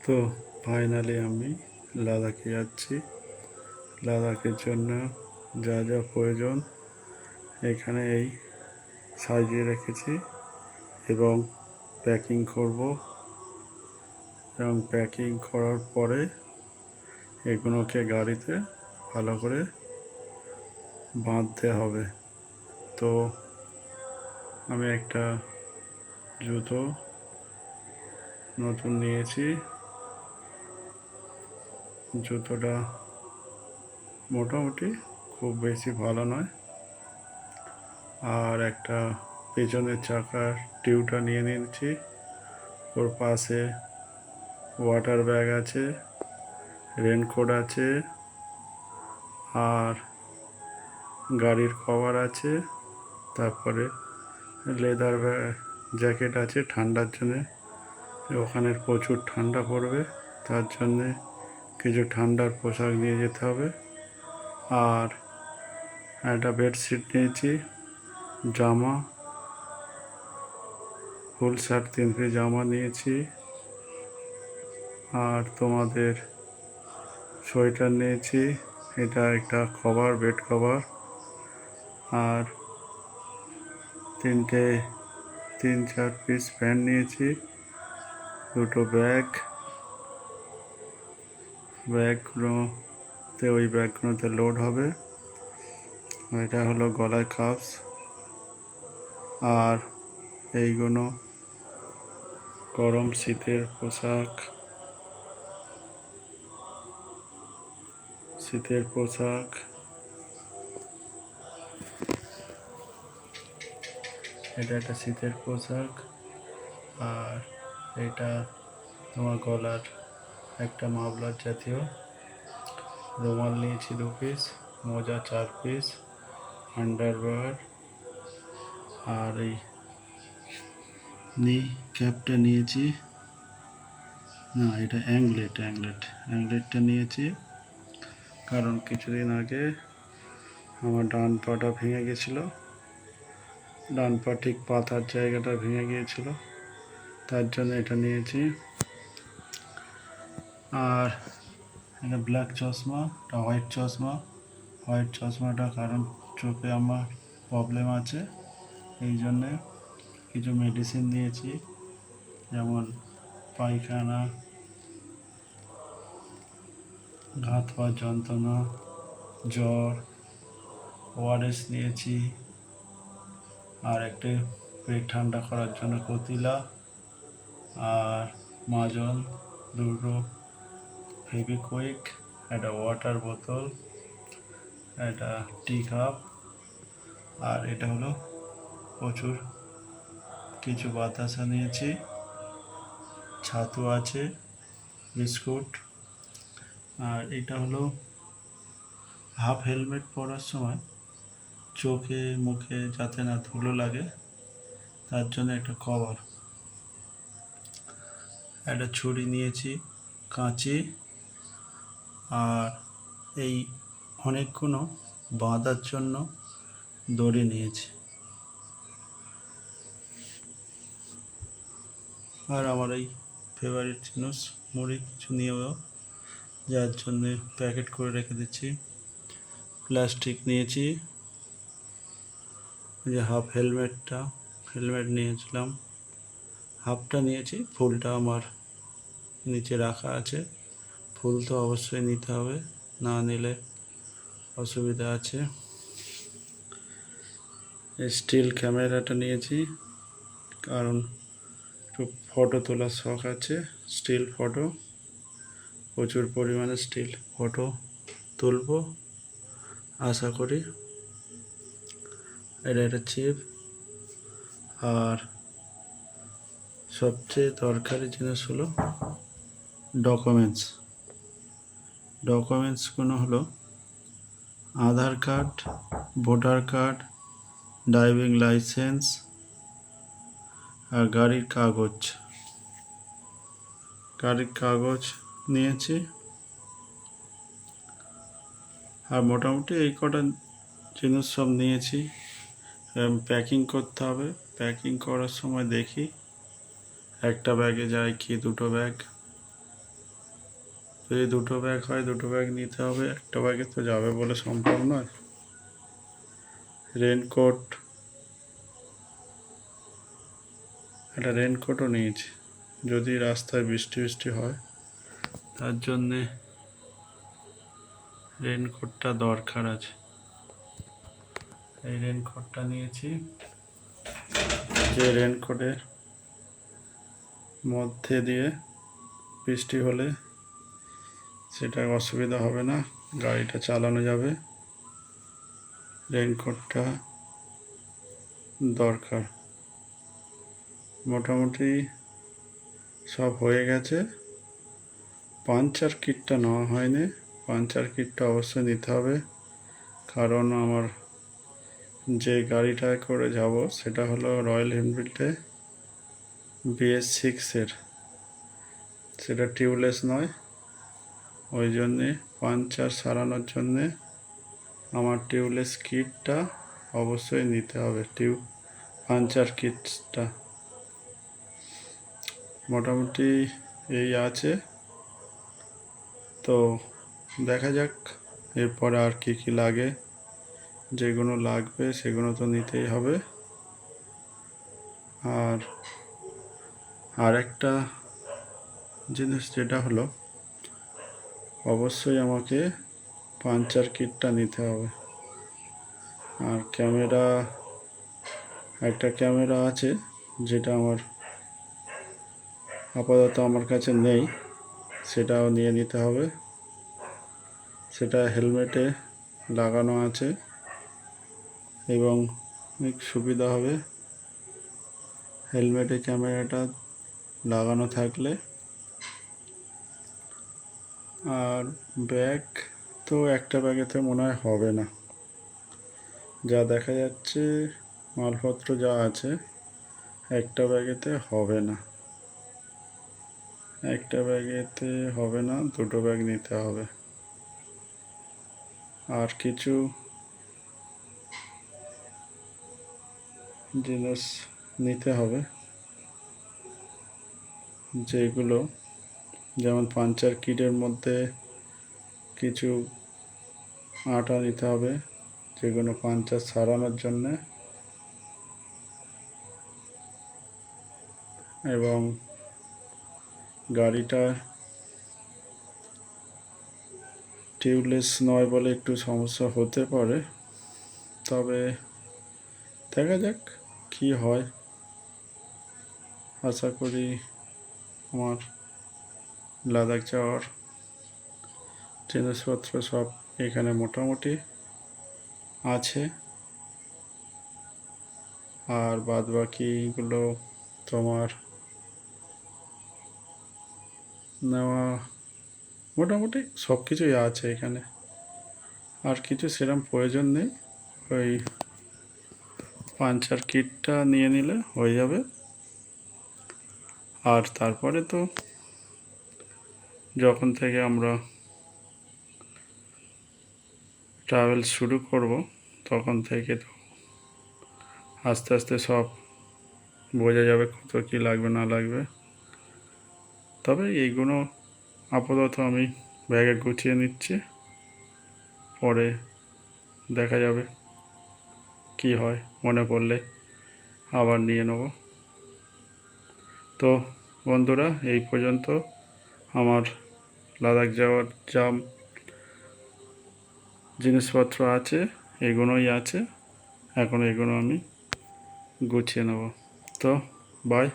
তো ফাইনালি আমি লাদাখে যাচ্ছি। লাদাখের জন্য যা যা প্রয়োজন এখানে এই সাজিয়ে রেখেছি এবং প্যাকিং করব, এবং প্যাকিং করার পরে এগুলোকে গাড়িতে ভালো করে বাঁধতে হবে। তো আমি একটা জুতো নতুন নিয়েছি। জুতোটা মোটামুটি খুব বেশি ভালো নয়। আর একটা পেছনের চাকার টিউবটা নিয়ে নিয়েছি। ওর পাশে ওয়াটার ব্যাগ আছে, রেনকোট আছে, আর গাড়ির কভার আছে, তারপরে লেদার জ্যাকেট আছে ঠান্ডার জন্যে। ওখানে প্রচুর ঠান্ডা পড়বে, তার জন্যে কিছু ঠান্ডার পোশাক নিয়ে যেতে হবে। আর একটা বেডশিট নিয়েছি, জামা, ফুল শার্ট 3 পিস জামা নিয়েছি, আর তোমাদের সোয়েটার নিয়েছি। এটা একটা কভার, বেড কভার। আর 3-4 পিস প্যান্ট নিয়েছি, দুটো ব্যাগগুলোতে ওই ব্যাগগুলোতে লোড হবে। এটা হলো গলায় কাপস। আর এইগুলো গরম শীতের পোশাক। এটা একটা শীতের পোশাক। আর এটা তোমার গলার একটা মাফলার জাতীয়। রুমাল নিয়েছি 2 পিস, মোজা 4 পিস, আন্ডারওয়্যার। আর এই ক্যাপটা নিয়েছি, না এটা অ্যাংলেটটা নিয়েছি, কারণ কিছুদিন আগে আমার ডান পাটা ভেঙে গেছিলো। ডান পা ঠিক পাতার জায়গাটা ভেঙে গিয়েছিল, তার জন্য এটা নিয়েছি। আর এটা ব্ল্যাক চশমা, এটা হোয়াইট চশমাটা কারণ চোখে আমার প্রবলেম আছে, এই জন্যে কিছু মেডিসিন নিয়েছি, যেমন পায়খানা, হাত পা যন্ত্রণা, জ্বর, ওআরএস নিয়েছি। আর একটা পেট ঠান্ডা করার জন্য কতিলা, আর মাজন, দুটো ফেভিকুইক, একটা ওয়াটার বোতল, একটা টি কাপ। আর এটা হলো প্রচুর কিছু বাতাসা নিয়েছি, ছাতু আছে, বিস্কুট। আর এটা হলো হাফ হেলমেট পরার সময় চোখে মুখে যাতে না ধুলো লাগে, তার জন্য একটা কভার। একটা ছুরি নিয়েছি, কাঁচি, আর এই অনেকগুলো বাঁধার জন্য দড়ি নিয়েছি। আর আমার এই ফেভারিট জিনিস মুড়ি কিছু নিয়েও, যার জন্যে প্যাকেট করে রেখে দিচ্ছি। প্লাস্টিক নিয়েছি, যে হেলমেট নিয়েছিলাম, হাফটা নিয়েছি, ফুলটা আমার নিচে রাখা আছে। ফুল তো অবশ্যই নিতে হবে, না নিলে অসুবিধা আছে। স্টিল ক্যামেরাটা নিয়েছি, কারণ একটু ফটো তোলার শখ আছে। স্টিল ফটো, প্রচুর পরিমাণে স্টিল ফটো তুলব আশা করি। এটা একটা চিপ। আর সবচেয়ে দরকারি জিনিস হলো ডকুমেন্টসগুলো হলো Aadhaar card, voter card, driving licence, আর গাড়ির কাগজ নিয়েছি। আর মোটামুটি এই কটা জিনিস সব নিয়েছি। প্যাকিং করতে হবে, করার সময় দেখি একটা ব্যাগে যায় কি দুটো ব্যাগ। যদি দুটো ব্যাগ হয় দুটো ব্যাগ নিতে হবে, একটা ব্যাগে তো যাবে বলে সম্ভব নয়। রেনকোট, একটা রেনকোটও নিয়েছি যদি রাস্তায় বৃষ্টি বৃষ্টি হয়, তার জন্যে রেনকোটটা দরকার আছে। এই রেনকোটটা নিয়েছি, যে রেনকোটের মধ্যে দিয়ে বৃষ্টি হলে সেটা অসুবিধা হবে না, গাড়িটা চালানো যাবে। রেনকোটটা দরকার। মোটামুটি সব হয়ে গেছে। পাঞ্চার কিটটা নেওয়া হয়নি, পাঞ্চার কিটটা অবশ্যই নিতে হবে, কারণ আমার যে গাড়িটায় করে যাব সেটা হলো রয়্যাল এনফিল্ডে BS6-এর, সেটা টিউবলেস নয়। ওই জন্যে পাঞ্চার সারানোর জন্যে আমার টিউবলেস কিটটা অবশ্যই নিতে হবে, পাঞ্চার কিটটা। মোটামুটি এই আছে, তো দেখা যাক এরপরে আর কি কি লাগে। যেগুলো লাগবে সেগুলো তো নিতেই হবে। আর একটা জিনিস যেটা হলো, অবশ্যই আমাকে পাঞ্চার কিটটা নিতে হবে। আর একটা ক্যামেরা আছে যেটা আমার আপাতত আমার কাছে নেই, সেটাও নিয়ে নিতে হবে। সেটা হেলমেটে লাগানো আছে এবং অনেক সুবিধা হবে। হেলমেটে ক্যামেরাটা লাগানো থাকলে। আর ব্যাগ তো একটা ব্যাগেতে মনে হয় হবে না, যা দেখা যাচ্ছে মালপত্র যা আছে একটা ব্যাগেতে হবে না, একটা ব্যাগেতে হবে না, দুটো ব্যাগ নিতে হবে। আর কিছু জিনিস নিতে হবে, যেগুলো যেমন পাঞ্চার কিটের মধ্যে কিছু আটা নিতে হবে, যেগুলো পাঞ্চার সারানোর জন্যে, এবং গাড়িটা টিউবলেস নয় বলে একটু সমস্যা হতে পারে, তবে দেখা যাক কি হয়। আশা করি আমার লাদাখ যাওয়ার জিনিসপত্র সব এখানে মোটামুটি আছে, আর বাদ বাকিগুলো তোমার নেওয়া মোটামুটি সব কিছুই আছে এখানে। আর কিছু সেরকম প্রয়োজন নেই, ওই পাঞ্চার কিটটা নিয়ে নিলে হয়ে যাবে। আর তারপরে তো যখন থেকে আমরা ট্রাভেল শুরু করব তখন থেকে তো আস্তে আস্তে সব বোঝা যাবে কত কী লাগবে না লাগবে। তবে এইগুলো আপাতত আমি ব্যাগে গুছিয়ে নিচ্ছি, পরে দেখা যাবে কি হয়, মনে পড়লে আবার নিয়ে নেব। তো বন্ধুরা, এই পর্যন্ত আমার লাদাখ যাওয়ার যা জিনিসপত্র আছে এগুলোই আছে, এখন এগুলো আমি গুছিয়ে নেব। তো বাই।